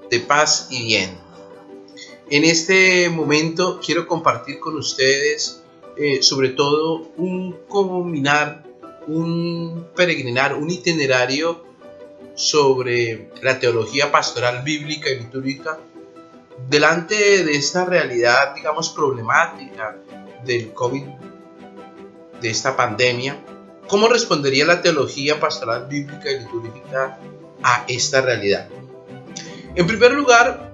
de paz y bien. En este momento quiero compartir con ustedes sobre todo un caminar, un peregrinar, un itinerario sobre la teología pastoral bíblica y litúrgica delante de esta realidad, digamos, problemática del COVID, de esta pandemia. ¿Cómo respondería la teología pastoral bíblica y litúrgica a esta realidad? En primer lugar,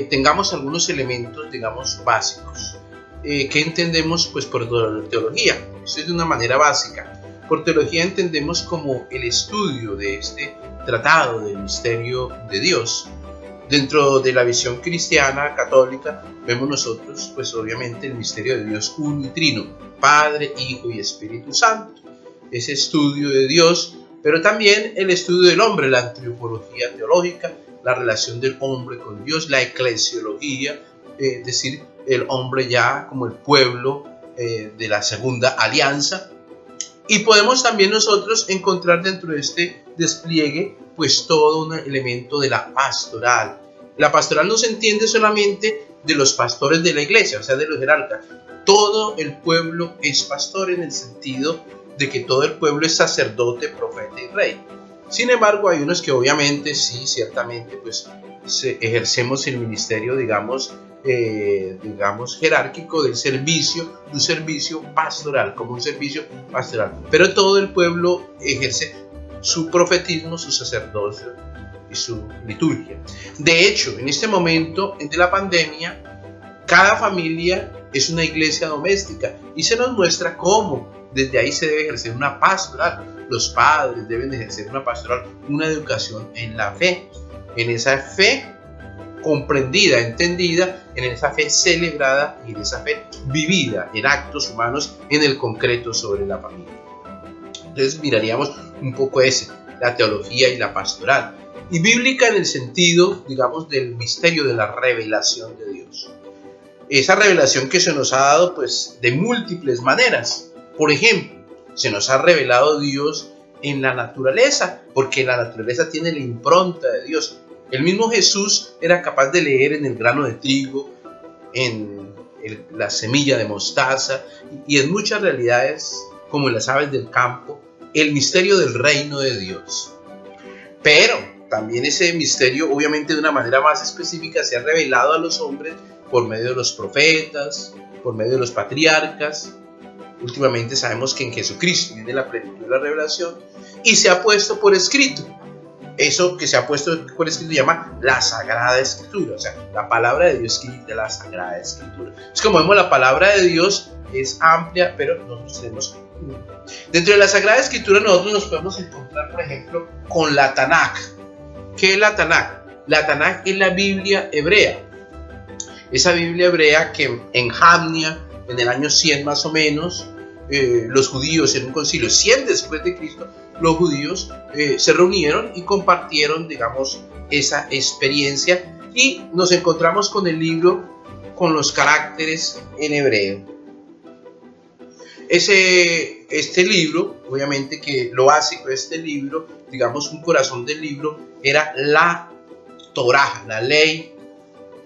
tengamos algunos elementos, digamos, básicos. ¿Qué entendemos pues por teología? Esto es de una manera básica. Por teología entendemos como el estudio de este tratado del misterio de Dios. Dentro de la visión cristiana católica vemos nosotros pues obviamente el misterio de Dios uno y trino, Padre, Hijo y Espíritu Santo. Ese estudio de Dios, pero también el estudio del hombre, la antropología teológica, la relación del hombre con Dios, la eclesiología, es decir, el hombre ya como el pueblo de la segunda alianza. Y podemos también nosotros encontrar dentro de este despliegue pues todo un elemento de la pastoral. La pastoral no se entiende solamente de los pastores de la iglesia, o sea, de los jerarcas. Todo el pueblo es pastor en el sentido de que todo el pueblo es sacerdote, profeta y rey. Sin embargo, hay unos que obviamente sí, ciertamente, pues ejercemos el ministerio, digamos, jerárquico del servicio, un servicio pastoral, como un servicio pastoral. Pero todo el pueblo ejerce su profetismo, su sacerdocio y su liturgia. De hecho, en este momento de la pandemia, cada familia es una iglesia doméstica y se nos muestra cómo desde ahí se debe ejercer una pastoral. Los padres deben ejercer una pastoral, una educación en la fe, en esa fe comprendida, entendida, en esa fe celebrada y en esa fe vivida en actos humanos, en el concreto sobre la familia. Entonces miraríamos un poco la teología y la pastoral. Y bíblica en el sentido, digamos, del misterio de la revelación de Dios. Esa revelación que se nos ha dado pues de múltiples maneras. Por ejemplo, se nos ha revelado Dios en la naturaleza, porque la naturaleza tiene la impronta de Dios. El mismo Jesús era capaz de leer en el grano de trigo, en la semilla de mostaza y en muchas realidades, como en las aves del campo, el misterio del reino de Dios. Pero también ese misterio, obviamente de una manera más específica, se ha revelado a los hombres por medio de los profetas, por medio de los patriarcas. Últimamente sabemos que en Jesucristo viene la plenitud de la revelación y se ha puesto por escrito. Eso que se ha puesto por escrito se llama la Sagrada Escritura, o sea, la palabra de Dios escrita, la Sagrada Escritura. Es como vemos, la palabra de Dios es amplia, pero nosotros tenemos dentro de la Sagrada Escritura nosotros nos podemos encontrar, por ejemplo, con la Tanaj. ¿Qué es la Tanaj? La Tanaj es la Biblia hebrea. Esa Biblia hebrea que en Jamnia, en el año 100 más o menos, los judíos en un concilio 100 después de Cristo, los judíos se reunieron y compartieron, digamos, esa experiencia y nos encontramos con el libro con los caracteres en hebreo. Este libro, obviamente que lo básico de este libro, digamos un corazón del libro, era la Torá, la ley,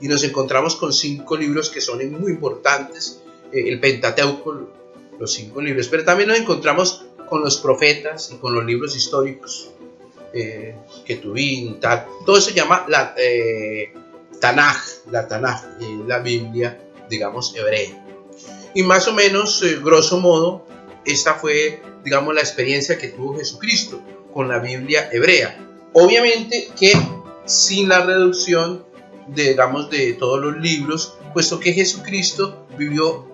y nos encontramos con 5 libros que son muy importantes, el Pentateuco, los 5 libros, pero también nos encontramos con los profetas y con los libros históricos, Ketuvim y tal. Todo eso se llama la Tanaj, la Biblia, digamos, hebrea. Y más o menos, grosso modo, esta fue, digamos, la experiencia que tuvo Jesucristo con la Biblia hebrea. Obviamente que sin la reducción digamos, de todos los libros, puesto que Jesucristo vivió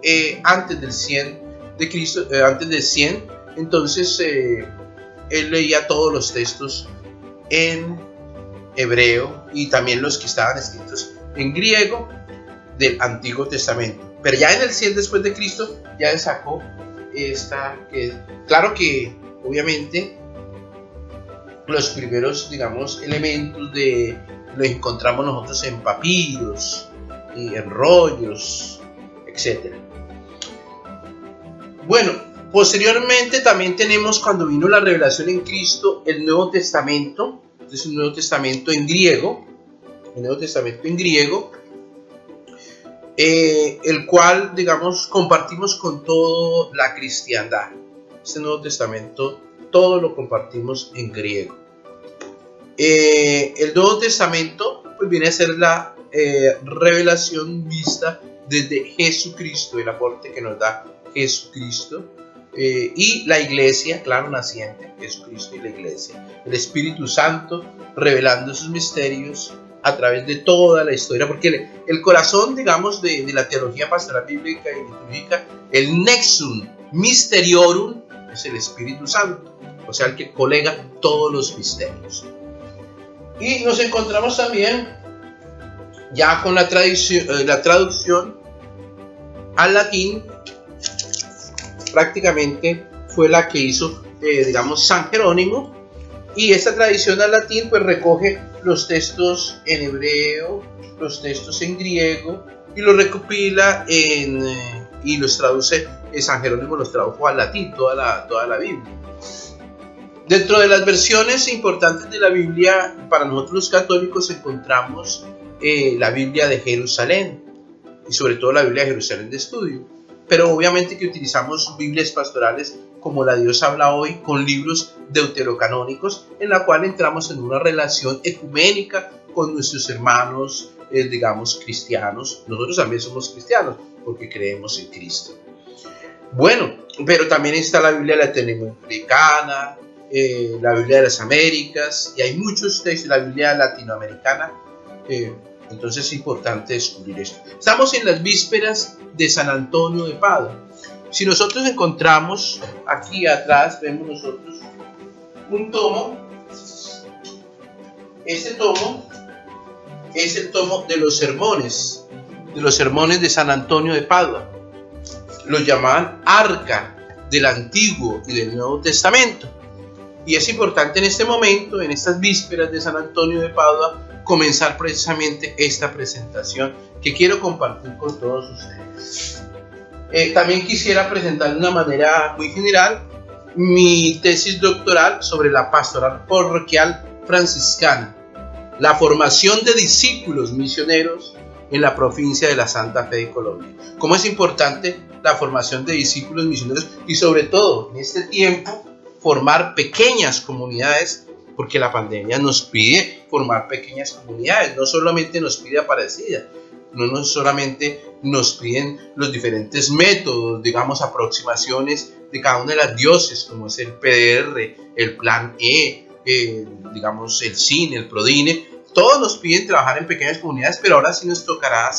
antes del 100 de Cristo, antes del 100, entonces él leía todos los textos en hebreo y también los que estaban escritos en griego del Antiguo Testamento. Pero ya en el 100 después de Cristo ya sacó claro que obviamente los primeros, digamos, elementos los encontramos nosotros en papiros y en rollos, etc. Bueno, posteriormente también tenemos, cuando vino la revelación en Cristo, el Nuevo Testamento. Es un Nuevo Testamento en griego, el Nuevo Testamento en griego, el cual, digamos, compartimos con toda la cristiandad. Este Nuevo Testamento, todo lo compartimos en griego. El Nuevo Testamento pues, viene a ser la revelación vista desde Jesucristo, el aporte que nos da Jesucristo, y la iglesia, claro, naciente, Jesucristo y la iglesia, el Espíritu Santo revelando sus misterios a través de toda la historia, porque el corazón, digamos, de la teología pastoral bíblica y litúrgica, el nexum mysteriorum, es el Espíritu Santo, o sea, el que colega todos los misterios. Y nos encontramos también ya con la traducción al latín, prácticamente fue la que hizo, digamos, San Jerónimo, y esta tradición al latín pues recoge los textos en hebreo, los textos en griego, y los recopila y los traduce, San Jerónimo los tradujo al latín, toda la Biblia. Dentro de las versiones importantes de la Biblia, para nosotros los católicos encontramos la Biblia de Jerusalén, y sobre todo la Biblia de Jerusalén de estudio. Pero obviamente que utilizamos Biblias pastorales como la Dios habla hoy, con libros deuterocanónicos, en la cual entramos en una relación ecuménica con nuestros hermanos, digamos, cristianos. Nosotros también somos cristianos porque creemos en Cristo. Bueno, pero también está la Biblia latinoamericana, la Biblia de las Américas, y hay muchos textos, la Biblia latinoamericana. Entonces es importante descubrir esto. Estamos en las vísperas de San Antonio de Padua. Si nosotros encontramos aquí atrás, vemos nosotros un tomo. Este tomo es el tomo de los sermones de San Antonio de Padua. Lo llamaban arca del Antiguo y del Nuevo Testamento. Y es importante en este momento, en estas vísperas de San Antonio de Padua, comenzar precisamente esta presentación que quiero compartir con todos ustedes. También quisiera presentar de una manera muy general mi tesis doctoral sobre la pastoral parroquial franciscana, la formación de discípulos misioneros en la provincia de la Santa Fe de Colombia. ¿Cómo es importante la formación de discípulos misioneros? Y sobre todo, en este tiempo, formar pequeñas comunidades, porque la pandemia nos pide formar pequeñas comunidades, no solamente nos pide Aparecida, no solamente nos piden los diferentes métodos, digamos, aproximaciones de cada una de las diócesis, como es el PDR, el Plan E, digamos, el CIN, el PRODINE. Todos nos piden trabajar en pequeñas comunidades, pero ahora sí nos tocará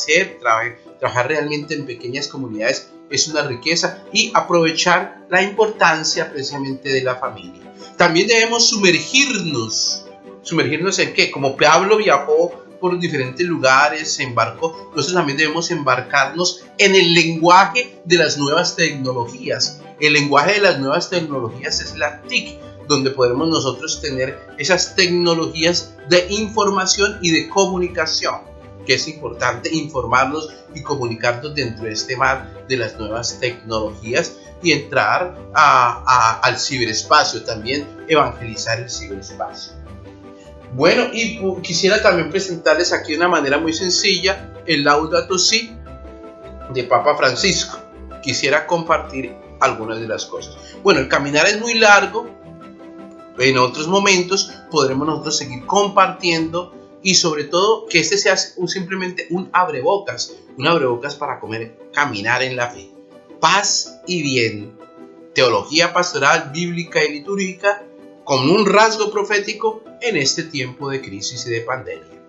trabajar realmente en pequeñas comunidades. Es una riqueza, y aprovechar la importancia precisamente de la familia. También debemos sumergirnos en qué, como Pablo viajó por diferentes lugares, se embarcó, nosotros también debemos embarcarnos en el lenguaje de las nuevas tecnologías. El lenguaje de las nuevas tecnologías es la TIC, donde podemos nosotros tener esas tecnologías de información y de comunicación, que es importante informarnos y comunicarnos dentro de este mar de las nuevas tecnologías, y entrar al ciberespacio, también evangelizar el ciberespacio. Bueno, y quisiera también presentarles aquí de una manera muy sencilla el Laudato Si de Papa Francisco. Quisiera compartir algunas de las cosas. Bueno, el caminar es muy largo. En otros momentos podremos nosotros seguir compartiendo, y sobre todo que este sea simplemente un abrebocas para caminar en la fe. Paz y bien. Teología pastoral, bíblica y litúrgica con un rasgo profético en este tiempo de crisis y de pandemia.